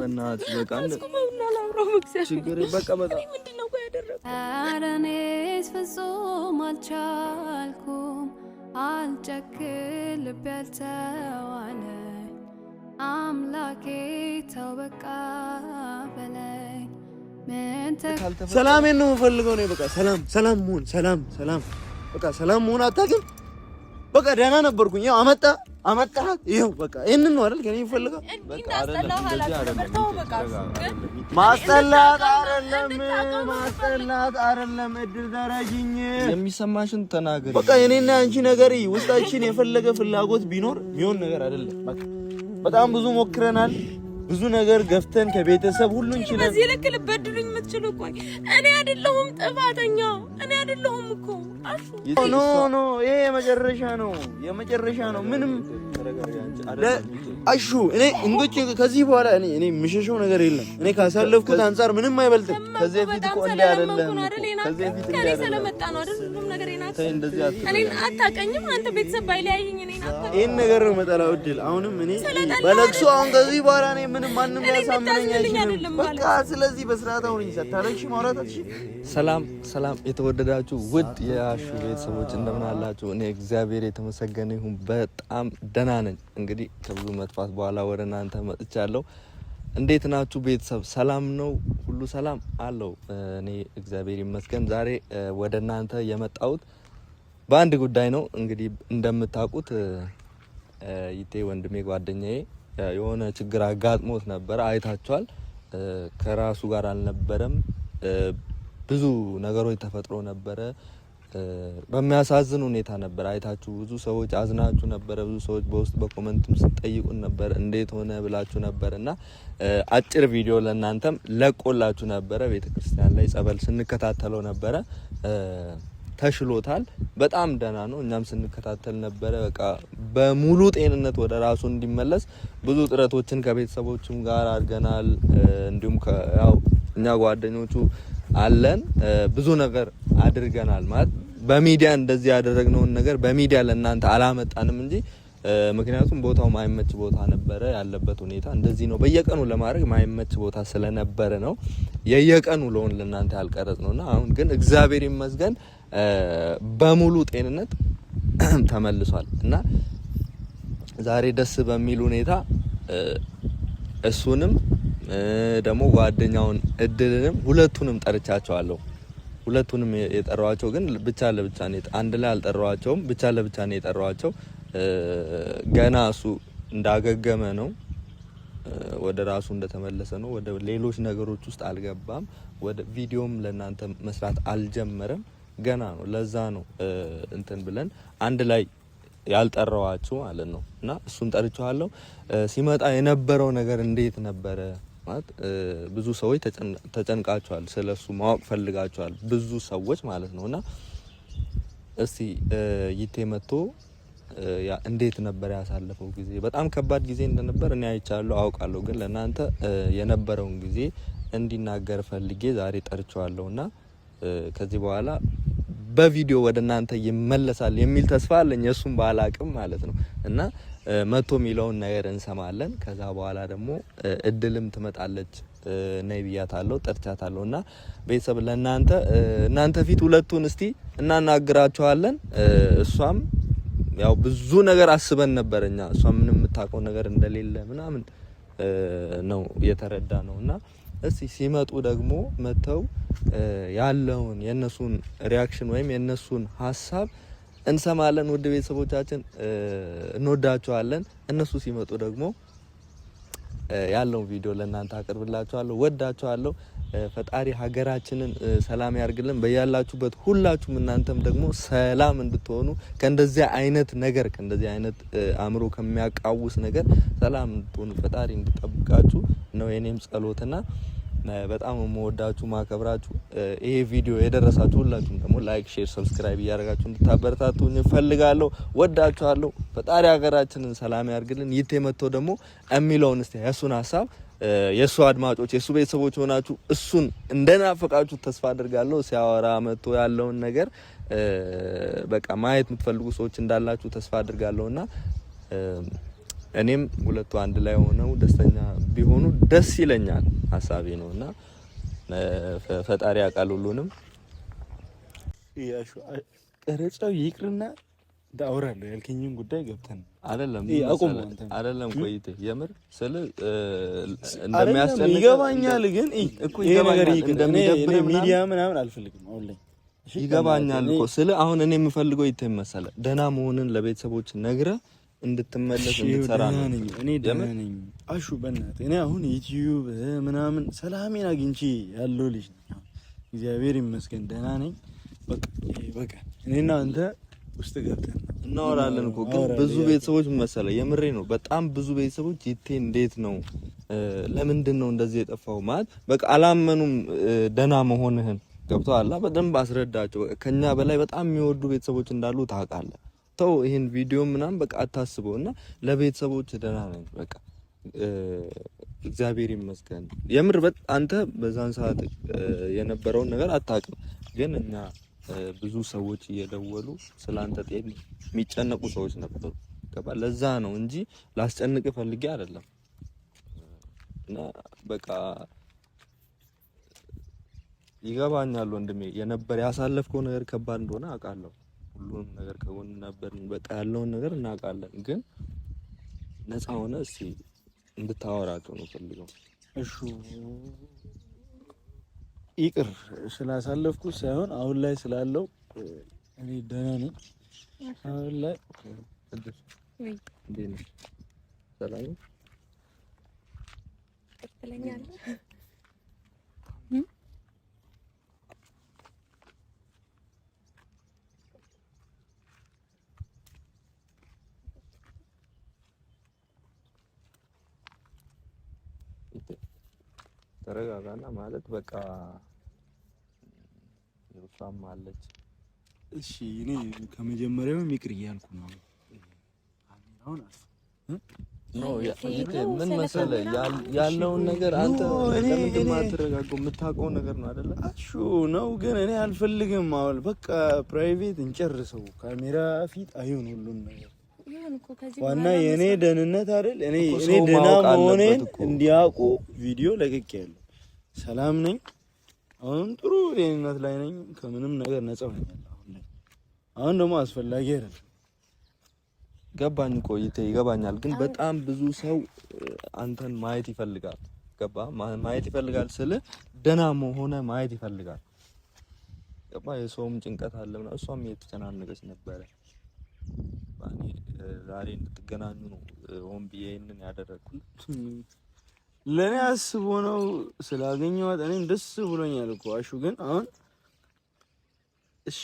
በእናትህ በቃ አስቆመውና ላውራው መክሰስ ችግር በቃ በጣም ምንድነው ቆይ ያደረኩት? ኧረ እኔስ ፍጹም አልቻልኩም አልጨክን ልቤ ያልተዋለ አምላኬ ተው በቃ በለኝ። ሰላሜን ነው የምፈልገው ነው በቃ ሰላም መሆን በቃ ሰላም መሆን አታውቅም። በቃ ደህና ነበርኩኝ። ያው አመጣ ይሄው በቃ ይሄንን ነው አይደል ከኔ የምፈልገው። በቃ አይደለም ማስጠላት አይደለም እድል ደረጅኝ የሚሰማሽን ተናገሪ። በቃ የኔና አንቺ ነገር ውስጣችን የፈለገ ፍላጎት ቢኖር የሚሆን ነገር አይደለም። በቃ በጣም ብዙ ሞክረናል። ብዙ ነገር ገፍተን ከቤተሰብ ሁሉን ችለን በዚህ ልክ ልበድሉኝ የምትችሉ ቆይ እኔ አይደለሁም ጥፋተኛ እኔ አይደለሁም እኮ አሹ ኖ ይሄ የመጨረሻ ነው ምንም አሹ እኔ እንግዲህ ከዚህ በኋላ እኔ ምሽሽው ነገር የለም። እኔ ካሳለፍኩት አንፃር ምንም አይበልጥም። ከዚህ በፊት እኮ እንደ አይደለም ከዚህ በፊት ከኔ ስለመጣ ነው አይደል ሁሉም ነገር ይናት እኔ አታውቀኝም አንተ ቤተሰብ ባይለያየኝ እኔ አታውቀኝ ይሄን ነገር ነው መጣላው እድል አሁንም እኔ በለቅሶ አሁን ከዚህ በኋላ እኔ ምንም ማንንም ያሳምነኝ አይችልም። በቃ ስለዚህ በስርዓት አሁን ይሰጣለሽ ማውራታች። ሰላም የተወደዳችሁ ውድ የአሹ ቤተሰቦች እንደምን አላችሁ? እኔ እግዚአብሔር የተመሰገነ ይሁን በጣም ደህና ነኝ። እንግዲህ ከብዙ መጥፋት በኋላ ወደ እናንተ መጥቻለሁ። እንዴት ናችሁ ቤተሰብ? ሰላም ነው? ሁሉ ሰላም አለው? እኔ እግዚአብሔር ይመስገን። ዛሬ ወደ እናንተ የመጣሁት በአንድ ጉዳይ ነው። እንግዲህ እንደምታውቁት ይቴ ወንድሜ ጓደኛዬ የሆነ ችግር አጋጥሞት ነበር። አይታችኋል። ከራሱ ጋር አልነበረም። ብዙ ነገሮች ተፈጥሮ ነበረ። በሚያሳዝን ሁኔታ ነበር። አይታችሁ ብዙ ሰዎች አዝናችሁ ነበር። ብዙ ሰዎች በውስጥ በኮሜንትም ስትጠይቁን ነበር እንዴት ሆነ ብላችሁ ነበርና አጭር ቪዲዮ ለእናንተም ለቆላችሁ ነበረ። ቤተክርስቲያን ላይ ጸበል ስንከታተለው ነበረ። ተሽሎታል። በጣም ደህና ነው። እኛም ስንከታተል ነበረ። በቃ በሙሉ ጤንነት ወደ ራሱ እንዲመለስ ብዙ ጥረቶችን ከቤተሰቦቹም ጋር አድርገናል። እንዲሁም ያው እኛ ጓደኞቹ አለን ብዙ ነገር አድርገናል። ማለት በሚዲያ እንደዚህ ያደረግነውን ነገር በሚዲያ ለእናንተ አላመጣንም እንጂ ምክንያቱም ቦታው ማይመች ቦታ ነበረ። ያለበት ሁኔታ እንደዚህ ነው። በየቀኑ ለማድረግ ማይመች ቦታ ስለነበረ ነው የየቀኑ ለውን ለእናንተ ያልቀረጽ ነውና አሁን ግን እግዚአብሔር ይመስገን በሙሉ ጤንነት ተመልሷል እና ዛሬ ደስ በሚል ሁኔታ እሱንም ደግሞ ጓደኛውን እድልንም ሁለቱንም ጠርቻቸዋለሁ። ሁለቱንም የጠራዋቸው ግን ብቻ ለብቻ ነው። አንድ ላይ አልጠራዋቸውም። ብቻ ለብቻ ነው የጠራዋቸው። ገና እሱ እንዳገገመ ነው፣ ወደ ራሱ እንደተመለሰ ነው። ወደ ሌሎች ነገሮች ውስጥ አልገባም። ወደ ቪዲዮም ለእናንተ መስራት አልጀመረም። ገና ነው። ለዛ ነው እንትን ብለን አንድ ላይ ያልጠራዋችሁ ማለት ነው። እና እሱን ጠርቻለሁ። ሲመጣ የነበረው ነገር እንዴት ነበረ ማለት ብዙ ሰዎች ተጨንቃቸዋል። ስለሱ ማወቅ ፈልጋቸዋል ብዙ ሰዎች ማለት ነውና እስቲ ይቴ መጥቶ እንዴት ነበር ያሳለፈው ጊዜ? በጣም ከባድ ጊዜ እንደነበር እኔ አይቻለሁ አውቃለሁ። ግን ለእናንተ የነበረውን ጊዜ እንዲናገር ፈልጌ ዛሬ ጠርቻለሁና ከዚህ በኋላ በቪዲዮ ወደ እናንተ ይመለሳል የሚል ተስፋ አለኝ። እሱም ባላቅም ማለት ነው እና መጥቶ የሚለውን ነገር እንሰማለን። ከዛ በኋላ ደግሞ እድልም ትመጣለች ነይ ብያታለሁ፣ ጠርቻታለሁና ቤተሰብ እናንተ ፊት ሁለቱን እስቲ እናናግራቸዋለን። እሷም ያው ብዙ ነገር አስበን ነበርኛ እሷ ምንም የምታውቀው ነገር እንደሌለ ምናምን ነው የተረዳ ነውና እስቲ ሲመጡ ደግሞ መተው ያለውን የነሱን ሪአክሽን ወይም የነሱን ሀሳብ እንሰማለን። ውድ ቤተሰቦቻችን እንወዳቸዋለን። እነሱ ሲመጡ ደግሞ ያለውን ቪዲዮ ለእናንተ አቀርብላችኋለሁ። ወዳችኋለሁ። ፈጣሪ ሀገራችንን ሰላም ያርግልን። በያላችሁበት ሁላችሁም እናንተም ደግሞ ሰላም እንድትሆኑ ከእንደዚህ አይነት ነገር ከእንደዚህ አይነት አእምሮ ከሚያቃውስ ነገር ሰላም እንድትሆኑ ፈጣሪ እንዲጠብቃችሁ ነው የኔም ጸሎትና በጣም የምወዳችሁ ማከብራችሁ። ይሄ ቪዲዮ የደረሳችሁ ሁላችሁም ደግሞ ላይክ፣ ሼር፣ ሰብስክራይብ እያደረጋችሁ እንድታበረታቱኝ እፈልጋለሁ። ወዳችኋለሁ። ፈጣሪ ሀገራችንን ሰላም ያርግልን። ይቴ መጥቶ ደግሞ የሚለውን እስቲ የሱን ሀሳብ የሱ አድማጮች የሱ ቤተሰቦች ሆናችሁ እሱን እንደናፈቃችሁ ተስፋ አድርጋለሁ። ሲያወራ መጥቶ ያለውን ነገር በቃ ማየት የምትፈልጉ ሰዎች እንዳላችሁ ተስፋ አድርጋለሁና እኔም ሁለቱ አንድ ላይ ሆነው ደስተኛ ቢሆኑ ደስ ይለኛል ሐሳቤ ነውና ፈጣሪ ያውቃል ሁሉንም። ያሹ ቀረጻው ይቅርና ዳውራለሁ ያልከኝን ጉዳይ ገብተን አይደለም ቆይቴ የምር ስለ እንደሚያስጨንቅ ይገባኛል። ግን ይሄ ነገር እንደሚደብር ሚዲያ ምናምን አልፈልግም አሁን ላይ ይገባኛል እኮ ስለ አሁን እኔ የምፈልገው ይተም መሰለ ደህና መሆንን ለቤተሰቦች ነግረህ እንድትመለስ እንድትሰራ ነው። እኔ ደህና ነኝ አሹ በእናትህ እኔ አሁን ዩቲዩብ ምናምን ሰላሜን አግኝቼ ያለው ልጅ ነኝ። እግዚአብሔር ይመስገን ደህና ነኝ። በቃ እኔና አንተ ውስጥ ገብተን እናወራለን እኮ ግን ብዙ ቤተሰቦች መሰለ የምሬ ነው በጣም ብዙ ቤተሰቦች ይቴ እንዴት ነው ለምንድን ነው እንደዚህ የጠፋው ማለት በቃ አላመኑም ደህና መሆንህን ገብቶሃል። በደንብ አስረዳቸው። ከኛ በላይ በጣም የሚወዱ ቤተሰቦች እንዳሉ ታውቃለህ። ተው ይሄን ቪዲዮ ምናምን በቃ አታስበውና ለቤተሰቦች ደህና ነኝ በቃ እግዚአብሔር ይመስገን። የምር አንተ በዛን ሰዓት የነበረውን ነገር አታውቅም ግን እኛ ብዙ ሰዎች እየደወሉ ስላንተ ጤና የሚጨነቁ ሰዎች ነበሩ። ገባ ለዛ ነው እንጂ ላስጨንቅ ፈልጌ አይደለም። እና በቃ ይገባኛል ወንድሜ የነበር ያሳለፍከው ነገር ከባድ እንደሆነ አውቃለሁ። ሁሉንም ነገር ከጎን ነበር በቃ ያለውን ነገር እናውቃለን። ግን ነፃ ሆነ እስቲ እንድታወራቸው ነው ፈልገው። እሺ ይቅር ስላሳለፍኩት ሳይሆን አሁን ላይ ስላለው እኔ ደህና ነኝ። አሁን ላይ እንዴት ነው? ሰላም ነው? ትለኛለህ? ተረጋጋና ማለት በቃ የሩሳም አለች። እሺ እኔ ከመጀመሪያውም ይቅር እያልኩ ነው። አሁን ምን መሰለህ ያለውን ነገር አንተ ለምን ማትረጋጋው የምታውቀው ነገር ነው አይደለ? እሺ ነው ግን እኔ አልፈልግም። አሁን በቃ ፕራይቬት እንጨርሰው። ካሜራ ፊት አይሆን ሁሉም ነገር ዋና የኔ ደህንነት አይደል? እኔ ደህና መሆኔን እንዲያውቁ ቪዲዮ ለቅቄያለሁ። ሰላም ነኝ። አሁን ጥሩ ደህንነት ላይ ነኝ። ከምንም ነገር ነፃ ሆኛለሁ። አሁን ደግሞ አስፈላጊ አይደለም። ገባኝ ቆይቴ ይገባኛል። ግን በጣም ብዙ ሰው አንተን ማየት ይፈልጋል። ገባ ማየት ይፈልጋል ስለ ደህና መሆነ ማየት ይፈልጋል። ገባ የሰውም ጭንቀት አለና እሷም የተጨናነቀች ነበረ። ዛሬ እንድትገናኙ ነው ሆን ብዬ ይሄንን ያደረኩት። ለኔ አስቦ ነው ስላገኘኋት እኔም ደስ ብሎኛል እኮ አሹ። ግን አሁን እሺ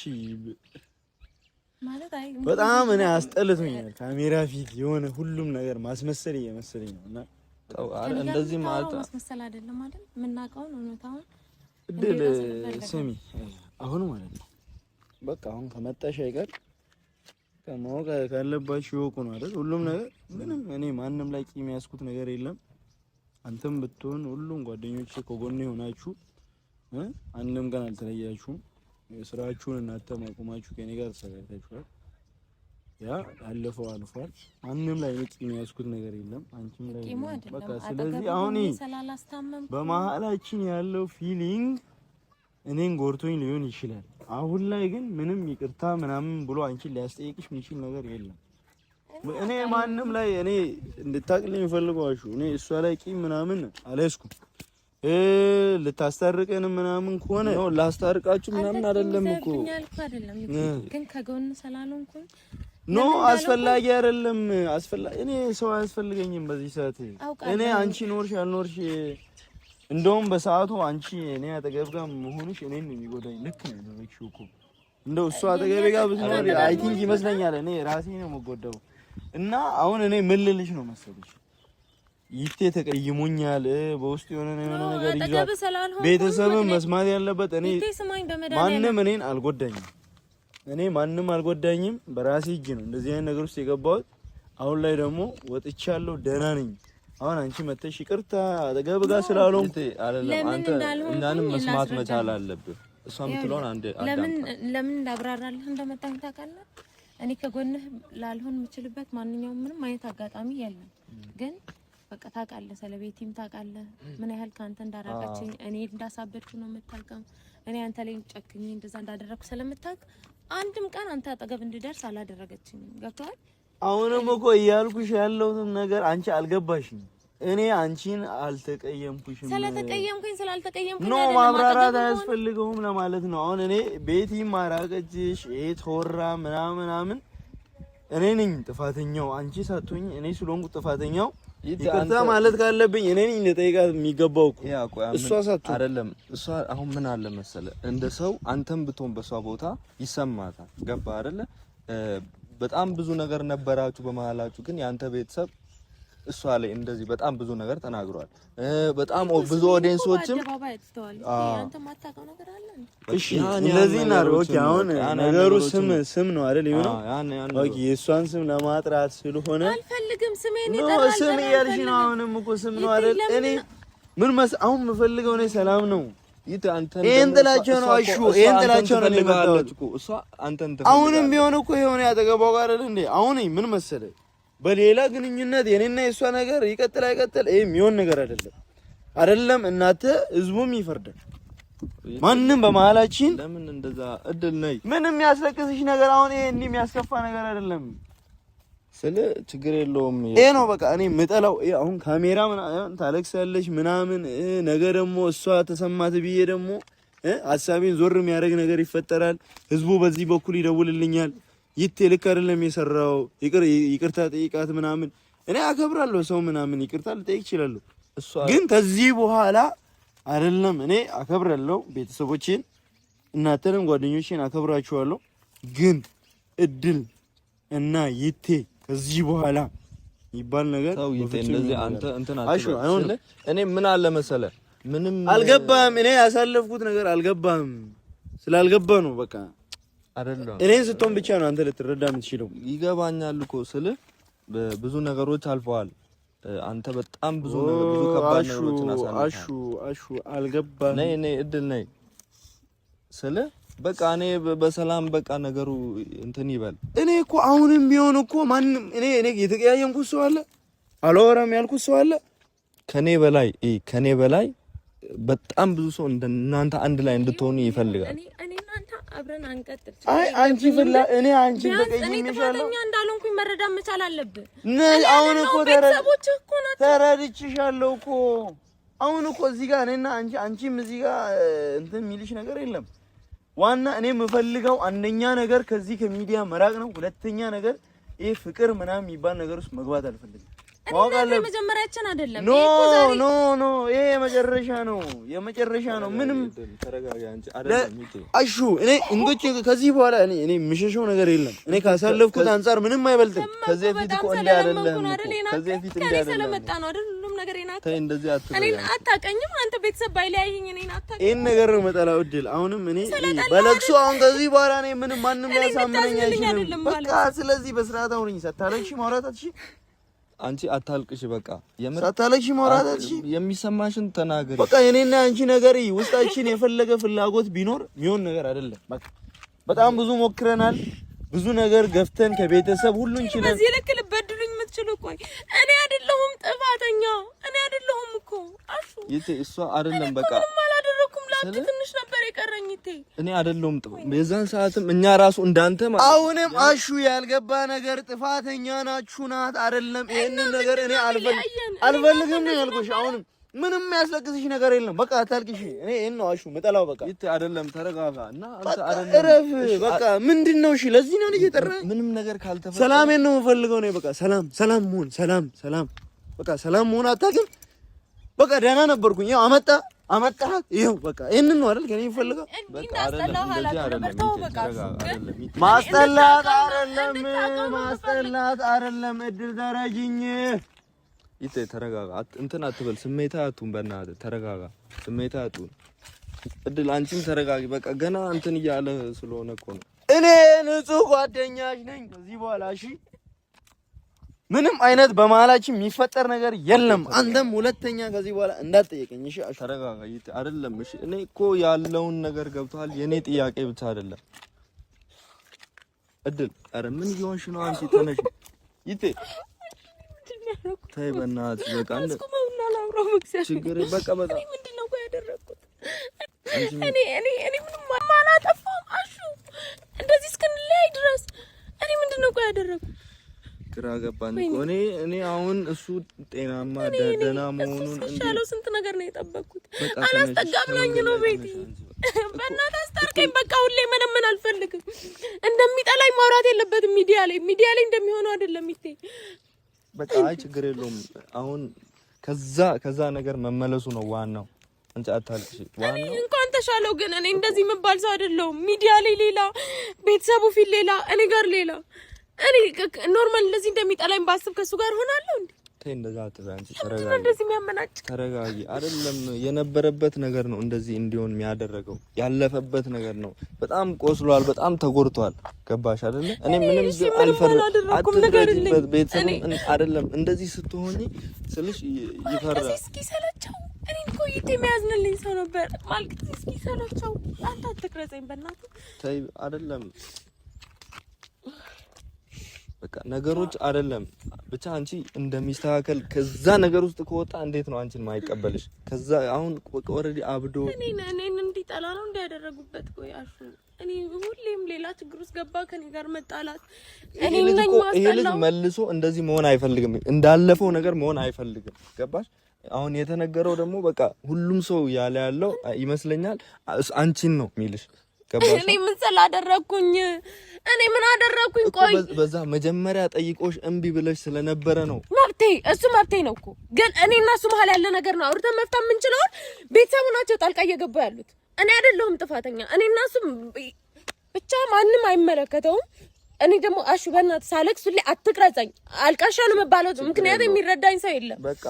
ማለት በጣም እኔ አስጠልቶኛል። ካሜራ ፊት የሆነ ሁሉም ነገር ማስመሰል እየመሰለኝ ነው። እና እንደዚህ ማለት ማስመሰል አይደለም አይደል? የምናውቀውን እውነታውን እድል ስሚ አሁን ማለት ነው በቃ አሁን ከመጣሽ አይቀር ከማወቅ ካለባችሁ ይወቁ ነው አይደል? ሁሉም ነገር ምንም እኔ ማንም ላይ ቂም ያስኩት ነገር የለም። አንተም ብትሆን ሁሉም ጓደኞቼ ከጎኔ ሆናችሁ አንድም ቀን አልተለያችሁም። ስራችሁን እናንተ ማቆማችሁ ከኔ ጋር ተሰራይታችኋል። ያ ያለፈው አልፏል። ማንም ላይ ቂም ያስኩት ነገር የለም። አንቺም ላይ በቃ ስለዚህ አሁን በመሀላችን ያለው ፊሊንግ እኔን ጎርቶኝ ሊሆን ይችላል። አሁን ላይ ግን ምንም ይቅርታ ምናምን ብሎ አንቺን ሊያስጠይቅሽ የሚችል ነገር የለም። እኔ ማንም ላይ እኔ እንድታቅልኝ የምፈልገው እኔ እሷ ላይ ቂም ምናምን አልያዝኩም። ልታስታርቀን ምናምን ከሆነ ነው ላስታርቃችሁ ምናምን አይደለም እኮ ግን ከጎን ስላልሆንኩ ኖ አስፈላጊ አይደለም። እኔ ሰው አያስፈልገኝም በዚህ ሰዓት። እኔ አንቺ ኖርሽ አልኖርሽ እንደውም በሰዓቱ አንቺ እኔ አጠገብ ጋር መሆንሽ እኔን ነው የሚጎዳኝ። ልክ ነው ያደረግሽው እኮ እንደው እሷ አጠገቤ ጋር ብትኖር አይ ቲንክ ይመስለኛል እኔ ራሴ ነው የምጎዳው። እና አሁን እኔ ምን ልልሽ ነው መሰለሽ ይቴ ተቀይሞኛል፣ በውስጥ የሆነ ነገር ይዟል። ቤተሰብም መስማት ያለበት እኔ ማንም እኔን አልጎዳኝም። እኔ ማንም አልጎዳኝም። በራሴ እጅ ነው እንደዚህ አይነት ነገር ውስጥ የገባሁት። አሁን ላይ ደግሞ ወጥቻለሁ፣ ደህና ነኝ። አሁን አንቺ መተሽ ይቅርታ አጠገብ ጋር ስላልሆንኩ አይደለም። አንተ እኛንም መስማት መቻል አለብህ። እሷ የምትለውን አንዴ ለምን እንዳብራራልህ እንደመጣሁ ታውቃለህ? እኔ ከጎንህ ላልሆን የምችልበት ማንኛውም ምንም አይነት አጋጣሚ የለም። ግን በቃ ታውቃለህ፣ ስለቤቲም ታውቃለህ ምን ያህል ካንተ እንዳራቀችኝ እኔ እንዳሳበድኩ ነው የምታውቀው። እኔ አንተ ላይ ጨክኜ እንደዛ እንዳደረኩ ስለምታውቅ አንድም ቀን አንተ አጠገብ እንድደርስ አላደረገችኝም። ገብቶሃል? አሁንም እኮ እያልኩሽ ያለውን ነገር አንቺ አልገባሽም። እኔ አንቺን አልተቀየምኩሽም። ስለተቀየምኩኝ ስላልተቀየምኩኝ ኖ ማብራራት አያስፈልገውም ለማለት ነው። አሁን እኔ ቤቲ ማራቀችሽ ተወራ ምናምን እኔ ነኝ ጥፋተኛው፣ አንቺ ሳትሆኝ እኔ ስለሆንኩ ጥፋተኛው። ይቅርታ ማለት ካለብኝ እኔ ነኝ ልጠይቃት የሚገባው እኮ እሷ ሳትሆን አይደለም። እሷ አሁን ምን አለ መሰለ እንደ ሰው አንተም ብትሆን በሷ ቦታ ይሰማታል። ገባ አይደለ? በጣም ብዙ ነገር ነበራችሁ በመሃላችሁ፣ ግን ያንተ ቤተሰብ እሷ ላይ እንደዚህ በጣም ብዙ ነገር ተናግሯል። በጣም ብዙ ኦዲየንሶችም አንተ ማታውቀው ነገር አለ። እሺ እንደዚህ ነው። ኦኬ አሁን ነገሩ ስም ነው አይደል? ይሁን ኦኬ የእሷን ስም ለማጥራት ስለሆነ አልፈልግም። ስሜን ይጠራል ነው ስም እያልሽ ነው። አሁንም እኮ ስም ነው አይደል? እኔ ምን አሁን የምፈልገው እኔ ሰላም ነው። ይሄን ጥላቸው ነው አሹ፣ ይሄን ጥላቸው ነው የሚመጣው እኮ እሷ አንተን አሁንም ቢሆን እኮ የሆነ ያጠገባው ጋር አይደል እንዴ? አሁን ምን መሰለህ በሌላ ግንኙነት የኔና የሷ ነገር ይቀጥል አይቀጥል ይሄ የሚሆን ነገር አይደለም። እናንተ ህዝቡም ይፈርዳል። ማንንም በመሃላችን ለምን እንደዛ እድል ነይ ምንም ያስለቅስሽ ነገር አሁን ይሄ እንዲህ የሚያስከፋ ነገር አይደለም። ስለ ችግር የለውም። ይሄ ነው በቃ እኔ የምጠላው። አሁን ካሜራ ምናምን ታለቅሳለሽ ምናምን ነገ ደግሞ እሷ ተሰማት ብዬ ደግሞ ሀሳቤን ዞር የሚያደርግ ነገር ይፈጠራል። ህዝቡ በዚህ በኩል ይደውልልኛል ልክ አይደለም የሰራው ይቅርታ ጠይቃት ምናምን። እኔ አከብራለሁ ሰው ምናምን ይቅርታ ልጠይቅ ይችላል። ግን ከዚህ በኋላ አይደለም። እኔ አከብራለሁ ቤተሰቦቼን፣ እናንተንም ጓደኞቼን አከብራችኋለሁ። ግን እድል እና ከዚህ በኋላ ይባል ነገር ሰው እንደዚህ አንተ እንትን አትበል። እኔ ምን አለ መሰለ ምንም አልገባም። እኔ ያሳለፍኩት ነገር አልገባም። ስላልገባ ነው በቃ አይደለም። እኔን ስትሆን ብቻ ነው አንተ ልትረዳ የምትችለው። ይገባኛል እኮ ስልህ ብዙ ነገሮች አልፈዋል። አንተ በጣም ብዙ ከባድ ነገሮችን አሳልፈሃል። አሹ አልገባም። ነይ እድል ነይ ስልህ በቃ እኔ በሰላም በቃ ነገሩ እንትን ይበል። እኔ እኮ አሁንም ቢሆን እኮ ማንንም እኔ የተቀያየምኩት ሰው አለ አላወራም ያልኩት ሰው አለ ከኔ በላይ በጣም ብዙ ሰው እንደናንተ አንድ ላይ እንድትሆኑ ይፈልጋል። እኔ እናንተ አብረን አንቀጥል። አይ አንቺ እኔ አንቺ ተቀይሜሻለሁ እንዳልሆንኩኝ መረዳት መቻል አለብህ። አሁን እኮ ተረድቼሻለሁ እኮ አሁን እኮ እዚህ ጋር እኔና አንቺም እዚህ ጋር እንትን የሚልሽ ነገር የለም። ዋና እኔ የምፈልገው አንደኛ ነገር ከዚህ ከሚዲያ መራቅ ነው። ሁለተኛ ነገር ይሄ ፍቅር ምናምን የሚባል ነገር ውስጥ መግባት አልፈልግም። መጀመሪያችን አይደለም። ኖ ይሄ የመጨረሻ ነው። ምንም ተረጋጋ አንቺ አይደለም አሹ እኔ እንግዲህ ከዚህ በኋላ እኔ የምሸሸው ነገር የለም። እኔ ካሳለፍኩት አንፃር ምንም አይበልጥም። ከዚህ በፊት እኮ እንዲህ አይደለም። ከዚህ በፊት እንዲህ አይደለም። ስለመጣ ነው አይደል ሁሉም ነገር ይናት። ተይ እንደዚህ አትበይ። እኔን አታውቀኝም አንተ ቤተሰብ ባይለያየኝ እኔን አታውቀኝ። ይሄን ነገር ነው መጠላው እድል። አሁንም እኔ በለቅሶ አሁን ከዚህ በኋላ እኔ ምንም ማንንም ሊያሳምነኝ አይችልም። በቃ ስለዚህ በስርዓት አውሪኝ። ሳታለቅሽ ማውራት አትችይ። አንቺ አታልቅሽ። በቃ ሳታለቅሽ ማውራት አትችይ። የሚሰማሽን ተናገሪ። በቃ የኔና አንቺ ነገር ውስጣችን የፈለገ ፍላጎት ቢኖር የሚሆን ነገር አይደለም። በቃ በጣም ብዙ ሞክረናል። ብዙ ነገር ገፍተን ከቤተሰብ ሁሉን ችለን በዚህ ልክ ልበድሉኝ የምትችሉ ቆይ እኔ አይደለሁም ጥፋተኛ። እኔ አይደለሁም እኮ አሹ እሷ አይደለም። በቃ ምንም አላደረኩም። ላንተ ትንሽ ነበር የቀረኝ። እኔ አይደለሁም የዛን ሰዓትም እኛ ራሱ እንዳንተ ማለት አሁንም አሹ ያልገባ ነገር ጥፋተኛ ናችሁ ናት አይደለም። ይሄንን ነገር እኔ አልፈልግም ነው ያልኩሽ። አሁንም ምንም ያስለቅስሽ ነገር የለም። በቃ አታልቅሽ። እኔ ይሄን ነው አሹ መጠላው። በቃ አይደለም ተረጋጋ እና አንተ አይደለም እረፍ። በቃ ምንድነው? እሺ ለዚህ ነው እየጠራኝ ምንም ነገር ካልተፈጠረ ሰላሜን ነው የምፈልገው ነው። በቃ ሰላም መሆን በቃ ሰላም መሆን አታውቅም። በቃ ደህና ነበርኩኝ። ያው አመጣህ ይሄው በቃ ይሄንን ነው አይደል? ከኔ የምፈልገው በቃ አይደለም። ማስጠላት አይደለም። እድል ተረጅኝ። ተረጋጋ። እንትን አትበል። ስሜታዊ አትሁን። በእናትህ ተረጋጋ። ስሜታዊ አትሁን። እድል አንቺም ተረጋጊ። በቃ ገና እንትን እያለ ስለሆነ እኮ ነው። እኔ ንጹህ ጓደኛሽ ነኝ ከዚህ በኋላ እሺ። ምንም አይነት በመሀላችን የሚፈጠር ነገር የለም። አንተም ሁለተኛ ከዚህ በኋላ እንዳትጠየቀኝ እሺ። ተረጋጋ። አይደለም እሺ። እኔ እኮ ያለውን ነገር ገብቷል። የኔ ጥያቄ ብቻ አይደለም እድል ኧረ ምን እየሆንሽ ነው አንቺ? ተነሽ ይቴ ተይ በእናትሽ በቃ ችግር በቃ በጣም ምንድነው እኮ ያደረኩት? እኔ ምንም አላጠፋም። አሹ እንደዚህ እስክንለያይ ድረስ እኔ ምንድነው እኮ ያደረኩት? ግራ ገባኝ እኮ እኔ አሁን እሱ ጤናማ ደህና መሆኑን እንሻለው ስንት ነገር ነው የጠበቅኩት። አላስጠጋ ብሎኝ ነው ቤቲ። በእናትህ አስታርቀኝ በቃ። ሁሌ ምንም አልፈልግም። እንደሚጠላኝ ማውራት የለበትም ሚዲያ ላይ እንደሚሆነው አይደለም ይቴ። በቃ አይ ችግር የለውም። አሁን ከዛ ነገር መመለሱ ነው ዋናው። አንቺ አታልቅሽ። ዋናው እንኳን ተሻለው፣ ግን እኔ እንደዚህ መባል ሰው አይደለሁም። ሚዲያ ላይ ሌላ፣ ቤተሰቡ ፊት ሌላ፣ እኔ ጋር ሌላ። እኔ ኖርማል እንደዚህ እንደሚጠላኝ ባስብ ከሱ ጋር ሆናለሁ እንዴ? ተይ እንደዛ አትበይ አንቺ። ተረጋጊ። እንደዚህ የሚያመናጭ ተረጋጊ። አይደለም የነበረበት ነገር ነው እንደዚህ እንዲሆን የሚያደርገው። ያለፈበት ነገር ነው። በጣም ቆስሏል፣ በጣም ተጎድቷል። ገባሽ አይደለ? እኔ ምንም አትፍረጂበት። ቤተሰብ አይደለም እንደዚህ ስትሆኚ ስልሽ ይፈራል። እስኪ ሰለቸው። እኔ እኮ የሚያዝንልኝ ሰው ነበር ማለት እስኪ ሰለቸው። አንተ አትቅረጸኝ በእናትህ። ተይ አይደለም በቃ ነገሮች አይደለም ብቻ አንቺ እንደሚስተካከል ከዛ ነገር ውስጥ ከወጣ እንዴት ነው አንቺን ማይቀበልሽ? ከዛ አሁን ኦሬዲ አብዶ እኔን እንዲጠላ ነው እንዲያደረጉበት። ቆይ አሹ እኔ ሁሌም ሌላ ችግር ውስጥ ገባ ከኔ ጋር መጣላት። እኔ ነኝ ማስጠላው። ይሄ ልጅ መልሶ እንደዚህ መሆን አይፈልግም፣ እንዳለፈው ነገር መሆን አይፈልግም። ገባሽ? አሁን የተነገረው ደግሞ በቃ ሁሉም ሰው ያለው ይመስለኛል አንቺን ነው የሚልሽ። እኔ ምን ስላደረኩኝ? እኔ ምን አደረኩኝ? ቆይ በዛ መጀመሪያ ጠይቆሽ እምቢ ብለሽ ስለነበረ ነው። መብቴ እሱ መብቴ ነው እኮ። ግን እኔ እና እሱ መሀል ያለ ነገር ነው አውርተን መፍታት የምንችለው። ቤተሰቡ ናቸው ጣልቃ እየገቡ ያሉት። እኔ አይደለሁም ጥፋተኛ። እኔ እና እሱ ብቻ ማንም አይመለከተውም። እኔ ደግሞ አሹ በእናትህ ሳለቅስ ሁሌ አትቅረጸኝ። አልቃሻ ነው መባለው፣ ምክንያቱም የሚረዳኝ ሰው የለም። በቃ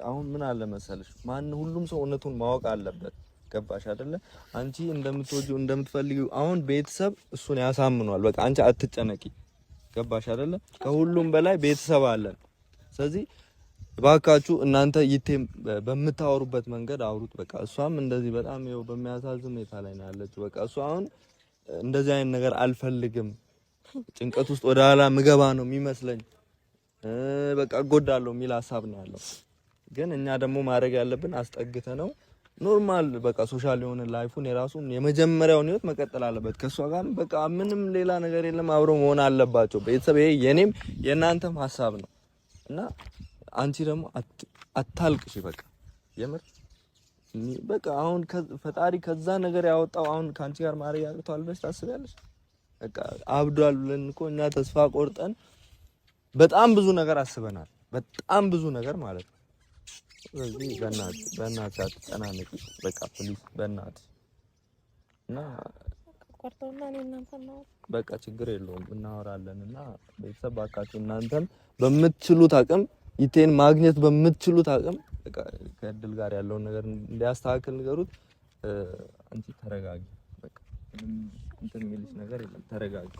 አሁን ምን አለ መሰለሽ፣ ሁሉም ሰው እውነቱን ማወቅ አለበት። ገባሽ አይደለ? አንቺ እንደምትወጂው እንደምትፈልጊው አሁን ቤተሰብ እሱን ያሳምኗል። በቃ አንቺ አትጨነቂ። ገባሽ አይደለ? ከሁሉም በላይ ቤተሰብ አለን። ስለዚህ እባካችሁ እናንተ ይቴም በምታወሩበት መንገድ አውሩት። በቃ እሷም እንደዚህ በጣም ይኸው በሚያሳዝን ሁኔታ ላይ ነው ያለችው። በቃ እሷ አሁን እንደዚህ አይነት ነገር አልፈልግም፣ ጭንቀት ውስጥ ወደ ኋላ ምገባ ነው የሚመስለኝ፣ በቃ እጎዳለሁ የሚል ሀሳብ ነው ያለው። ግን እኛ ደግሞ ማድረግ ያለብን አስጠግተ ነው ኖርማል በቃ ሶሻል የሆነ ላይፉን የራሱን የመጀመሪያውን ህይወት መቀጠል አለበት። ከሷ ጋር በቃ ምንም ሌላ ነገር የለም፣ አብረው መሆን አለባቸው ቤተሰብ። ይሄ የኔም የእናንተም ሀሳብ ነው እና አንቺ ደግሞ አታልቅሽ። በቃ የምር በቃ አሁን ፈጣሪ ከዛ ነገር ያወጣው አሁን ካንቺ ጋር ማድረግ ያቅተዋል ብለሽ ታስቢያለሽ? በቃ አብዷል ብለን እኮ እኛ ተስፋ ቆርጠን በጣም ብዙ ነገር አስበናል፣ በጣም ብዙ ነገር ማለት ነው። ስለዚህ በእናትሽ አትጨናነቂ። በቃ ፕሊዝ በእናትሽ እና ቆርጠውና እኔ እናንተ ነው በቃ ችግር የለውም እናወራለን። እና ቤተሰብ ባካችሁ እናንተም በምትችሉት አቅም ይቴን ማግኘት በምትችሉት አቅም በቃ ከእድል ጋር ያለውን ነገር እንዲያስተካክል ንገሩት። አንቺ ተረጋጊ። በቃ እንትን የሚልሽ ነገር የለም። ተረጋጊ።